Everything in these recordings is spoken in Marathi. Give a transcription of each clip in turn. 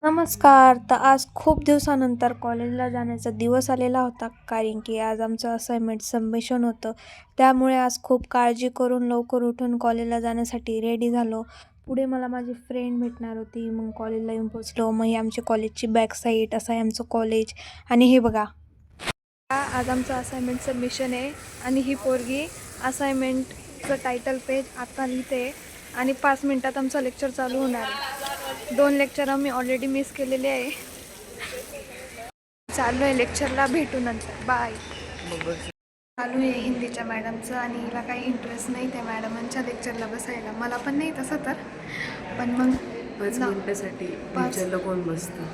नमस्कार. तर आज खूप दिवसानंतर कॉलेजला जाण्याचा दिवस आलेला होता, कारण की आज आमचं असाइनमेंट सबमिशन होतं. त्यामुळे आज खूप काळजी करून लवकर उठून कॉलेजला जाण्यासाठी रेडी झालो. पुढे मला माझी फ्रेंड भेटणार होती. मग कॉलेजला येऊन पोचलो. मग ही आमची कॉलेजची बॅक साईड, असं आहे आमचं कॉलेज. आणि हे बघा, आज आमचं असाइनमेंट सबमिशन आहे आणि ही पोरगी असाइनमेंटचं टायटल पेज आता लिहिते आणि 5 मिनिटात आमचं लेक्चर चालू होणार आहे. 2 लेक्चर आम्ही ऑलरेडी मिस केलेले आहे. चालू आहे लेक्चरला, भेटू नंतर, बाय. चालू आहे हिंदीच्या मॅडमचं आणि हिला काही इंटरेस्ट नाही त्या मॅडमांच्या लेक्चरला बसायला. मला पण नाही तसं तर, पण मग 5 मिनिटासाठी लेक्चरला कोण बसतं?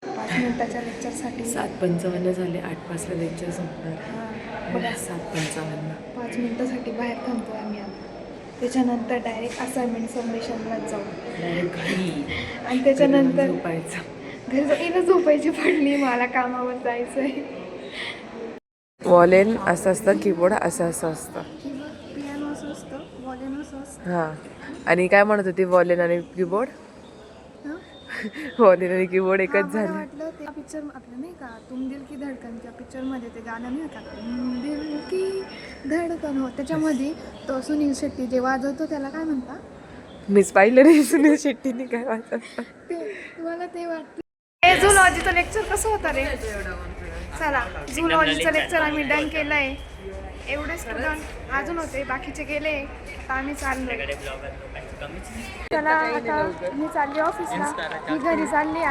5 मिनिटाच्या लेक्चरसाठी 7:55 झाले, 8:05ला लेक्चर संपणार. बघा 7:55. 5 मिनिटासाठी बाहेर थांबतो आम्ही आता. त्याच्यानंतर डायरेक्ट असाइनमेंट सबमिशनलाच जाऊ डायरेक्ट घरी आणि त्याच्यानंतर झोपायचं. घरी जाऊन झोपायची पडली, मला कामावर जायचं आहे. वॉलेन असं असतं, कीबोर्ड असं असतं. पियानो असं असतं, वॉल्यूम असं असतं. हां, आणि काय म्हणत होती? वॉलेन आणि कीबोर्ड? हं? वॉलेन आणि कीबोर्ड एकच मला झालं. वाटलं ते पिक्चर आपलं नाही का, तुम दिल की धडकन, त्या पिक्चरमध्ये ते गाणं नाही का, तुम दिल की धडकन, हो त्याच्यामध्ये तो सुनील शेट्टी जे वाजवतो त्याला काय म्हणता? मीच पाहिलं नाही सुनील शेट्टीने काय वाटत. ते तुम्हाला ते वाटतं. हे झूलॉजीचं लेक्चर कसं होतं रे? चला, झूलॉजीचं लेक्चर आम्ही डन केलं आहे. एवढे स्टुडंट अजून होते, बाकीचे गेले. आता आम्ही चाललो. चला आता मी चालली ऑफिसला, मी घरी चालली.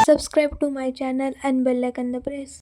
Subscribe to my channel and bell icon the press.